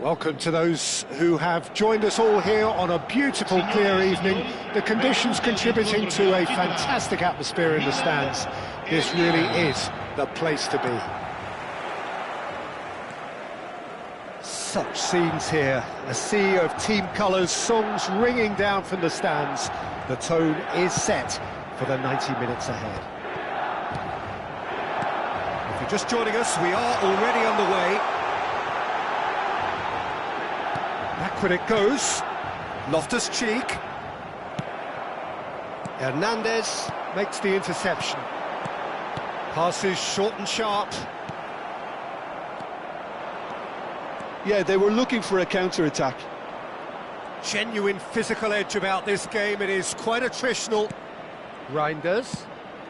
Welcome to those who have joined us all here on a beautiful, clear evening. The conditions contributing to a fantastic atmosphere in the stands. This really is the place to be. Such scenes here, a sea of team colours, songs ringing down from the stands. The tone is set for the 90 minutes ahead. If you're just joining us, we are already underway. Backward it goes. Loftus-Cheek. Hernandez makes the interception. Passes short and sharp. Yeah, they were looking for a counter-attack. Genuine physical edge about this game. It is quite attritional. Reinders.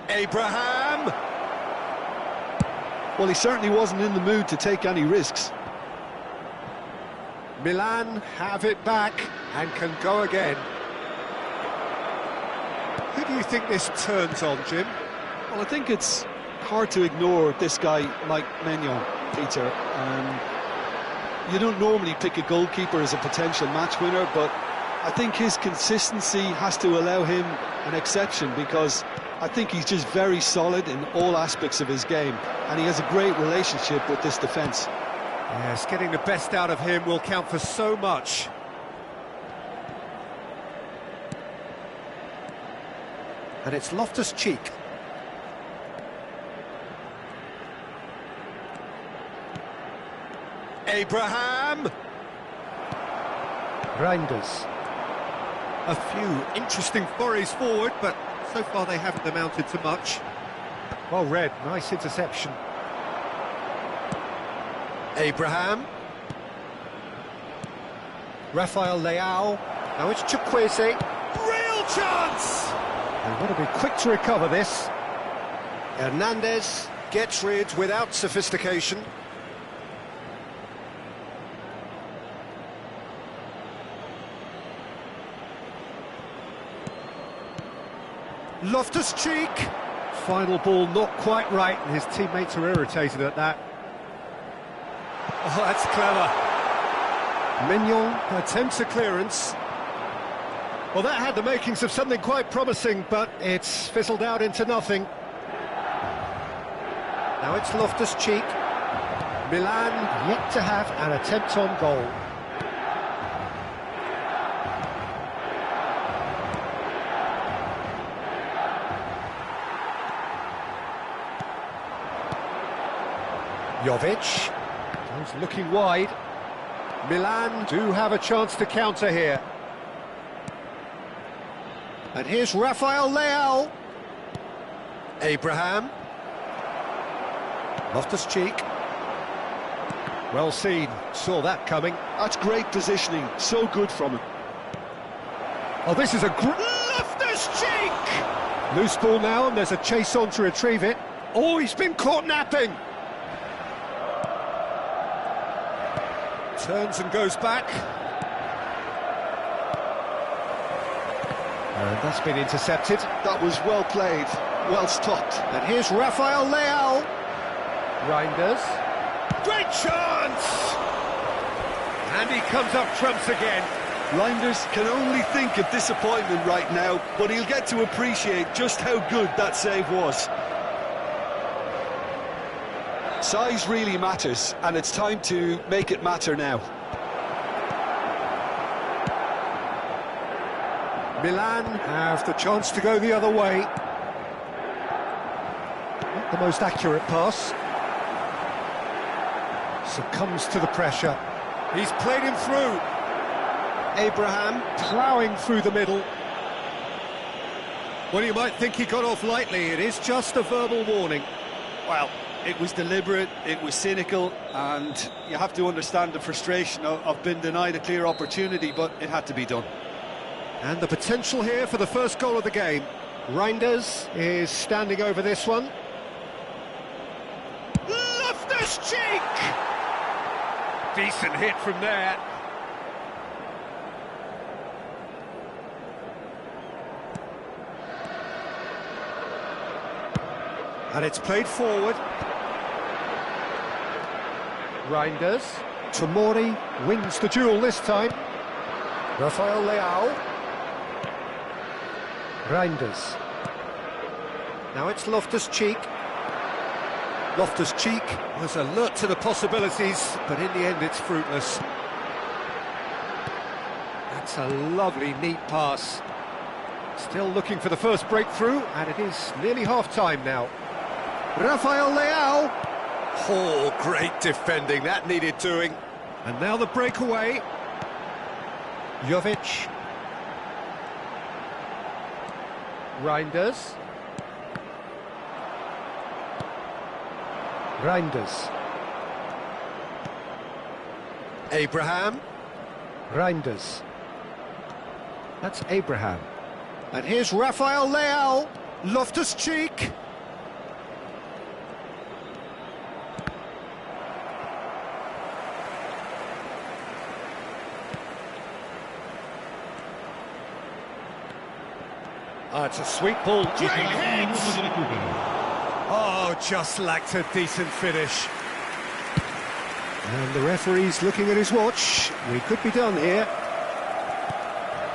Abraham. Well, he certainly wasn't in the mood to take any risks. Milan have it back and can go again. Who do you think this turns on, Jim? Well, I think it's hard to ignore this guy, Mike Maignan, Peter. You don't normally pick a goalkeeper as a potential match winner, but I think his consistency has to allow him an exception, because I think he's just very solid in all aspects of his game, and he has a great relationship with this defence. Yes, getting the best out of him will count for so much. And it's Loftus-Cheek. Abraham. Reinders. A few interesting forays forward, but so far they haven't amounted to much. Well read, nice interception. Abraham. Rafael Leao. Now it's Chukwueze. Real chance! They've got to be quick to recover this. Hernandez gets rid without sophistication. Loftus-Cheek. Final ball not quite right, and his teammates are irritated at that. Oh, that's clever. Maignan attempts a clearance. Well, that had the makings of something quite promising, but it's fizzled out into nothing. Now it's Loftus-Cheek. Milan yet to have an attempt on goal. Jovic. He's looking wide. Milan do have a chance to counter here. And here's Rafael Leao. Abraham. Loftus-Cheek. Well seen, saw that coming. That's great positioning, so good from him. Oh, this is a Loftus-Cheek! Loose ball now, and there's a chase on to retrieve it. Oh, he's been caught napping! Turns and goes back. And that's been intercepted. That was well played, well stopped. And here's Rafael Leao. Reinders. Great chance! And he comes up trumps again. Reinders can only think of disappointment right now, but he'll get to appreciate just how good that save was. Size really matters, and it's time to make it matter now. Milan have the chance to go the other way. Not the most accurate pass. Succumbs to the pressure. He's played him through. Abraham ploughing through the middle. Well, you might think he got off lightly. It is just a verbal warning. Well, it was deliberate, it was cynical, and you have to understand the frustration of being denied a clear opportunity, but it had to be done. And the potential here for the first goal of the game. Reinders is standing over this one. Loftus-Cheek! Decent hit from there. And it's played forward. Reinders. Tomori wins the duel this time. Rafael Leao. Reinders. Now it's Loftus-Cheek. Loftus-Cheek was alert to the possibilities, but in the end it's fruitless. That's a lovely, neat pass. Still looking for the first breakthrough, and it is nearly half-time now. Rafael Leao. Oh, great defending, that needed doing. And now the breakaway. Jovic. Reinders. Reinders. Abraham. Reinders. That's Abraham. And here's Rafael Leao. Loftus-Cheek. It's a sweet ball. Great hit! Oh, just lacked a decent finish. And the referee's looking at his watch. We could be done here.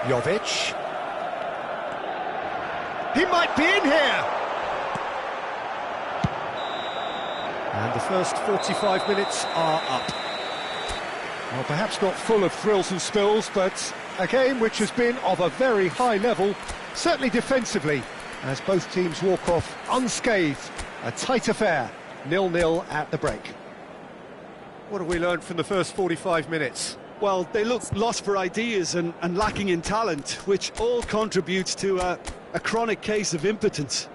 Jovic. He might be in here! And the first 45 minutes are up. Well, perhaps not full of thrills and spills, but a game which has been of a very high level, certainly defensively, as both teams walk off unscathed. A tight affair, 0-0 at the break. What have we learned from the first 45 minutes? Well, they look lost for ideas and lacking in talent, which all contributes to a chronic case of impotence.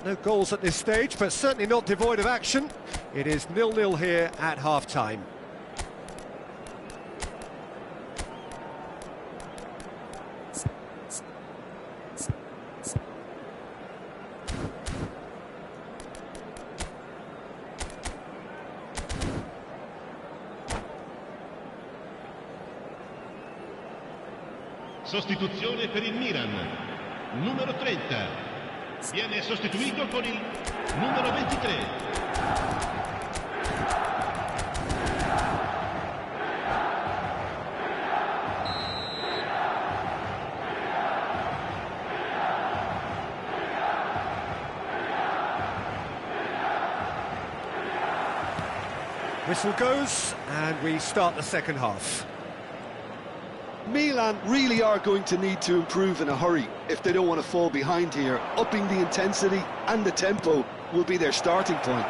No goals at this stage, but certainly not devoid of action. It is 0-0 here at half-time. Sostituzione per il Milan, numero 30, viene sostituito con il numero 23. Whistle goes, and we start the second half. Milan really are going to need to improve in a hurry if they don't want to fall behind here. Upping the intensity and the tempo will be their starting point.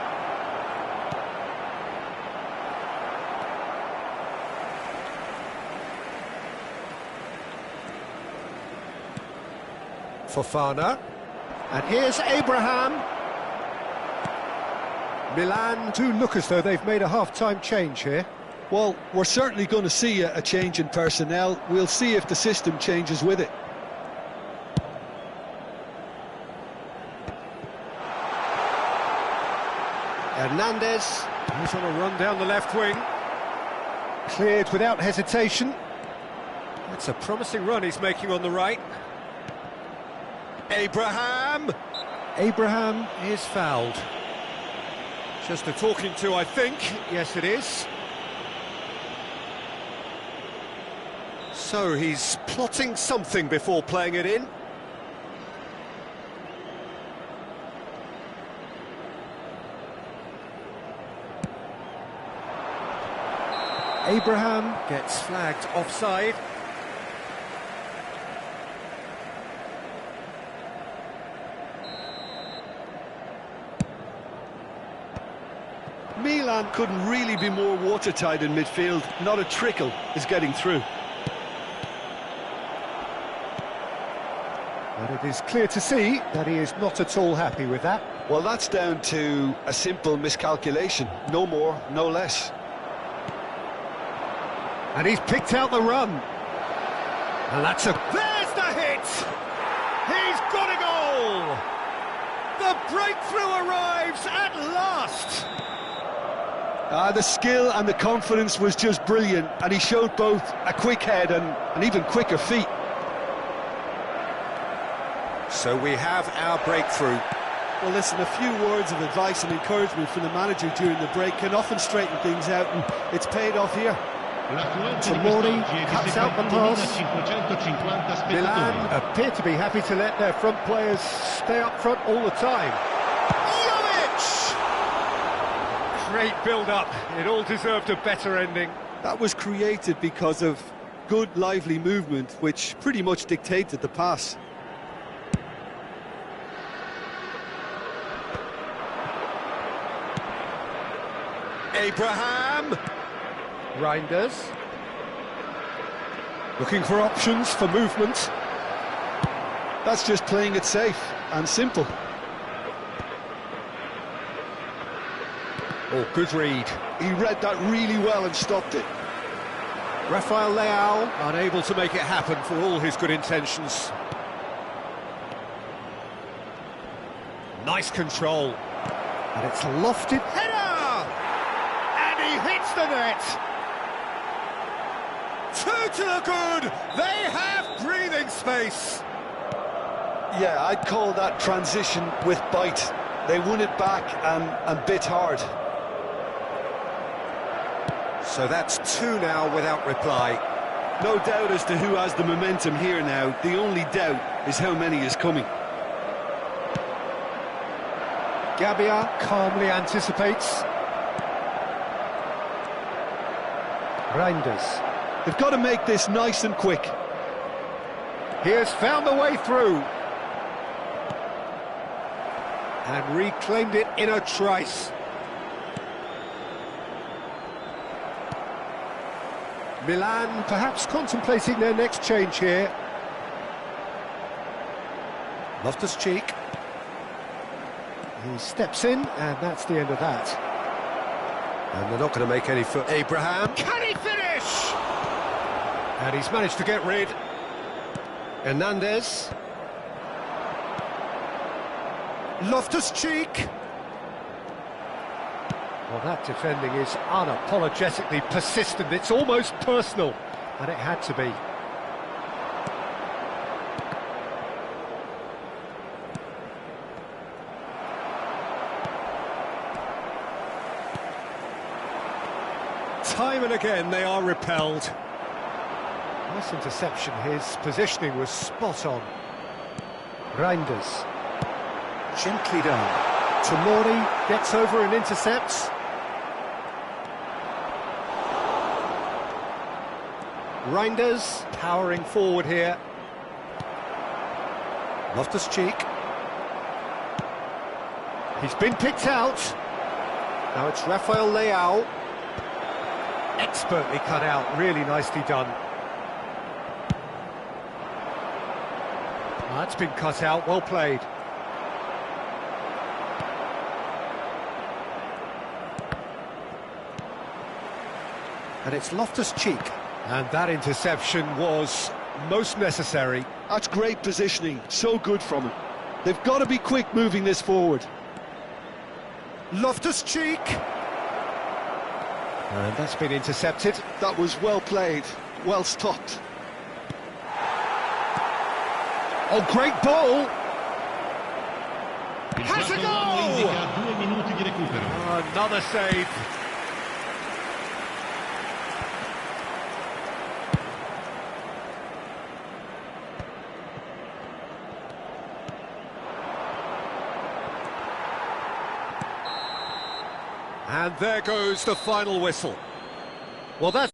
Fofana. And here's Abraham. Milan do look as though they've made a half-time change here. Well, we're certainly going to see a change in personnel. We'll see if the system changes with it. Hernandez. He's on a run down the left wing. Cleared without hesitation. That's a promising run he's making on the right. Abraham. Abraham is fouled. Just a talking to, I think. Yes, it is. So he's plotting something before playing it in. Abraham gets flagged offside. Milan couldn't really be more watertight in midfield. Not a trickle is getting through. But it is clear to see that he is not at all happy with that. Well, that's down to a simple miscalculation. No more, no less. And he's picked out the run. And that's a... There's the hit! He's got a goal! The breakthrough arrives at last! The skill and the confidence was just brilliant, and he showed both a quick head and even quicker feet. So we have our breakthrough. Well, listen, a few words of advice and encouragement from the manager during the break can often straighten things out, and it's paid off here. Tomori cuts out the pass. 550 spettatori. Milan appear to be happy to let their front players stay up front all the time. Jovic! Great build-up. It all deserved a better ending. That was created because of good, lively movement, which pretty much dictated the pass. Abraham! Reinders. Looking for options for movement. That's just playing it safe and simple. Oh, good read. He read that really well and stopped it. Rafael Leao unable to make it happen for all his good intentions. Nice control. And it's lofted. Header! And he hits the net! Two to the good! They have breathing space! Yeah, I'd call that transition with bite. They won it back and bit hard. So that's two now without reply. No doubt as to who has the momentum here now. The only doubt is how many is coming. Gabbia calmly anticipates. Reinders. They've got to make this nice and quick. He has found the way through. And reclaimed it in a trice. Milan perhaps contemplating their next change here. Loftus-Cheek. He steps in, and that's the end of that. And they're not going to make any foot. Abraham, can he finish? And he's managed to get rid. Hernandez. Loftus-Cheek. Well, that defending is unapologetically persistent. It's almost personal, and it had to be. Time and again they are repelled. Nice interception. His positioning was spot on. Reinders. Gently done. Tomori gets over and intercepts. Reinders powering forward here. Loftus-Cheek. He's been picked out. Now it's Rafael Leao. Expertly cut out, really nicely done. That's been cut out, well played. And it's Loftus-Cheek. And that interception was most necessary. That's great positioning, so good from him. They've got to be quick moving this forward. Loftus-Cheek. And that's been intercepted. That was well played, well stopped. Oh, great ball! Il Has a quarto goal! uomo indica 2 minuti di recupero. Another save. And there goes the final whistle. Well, that's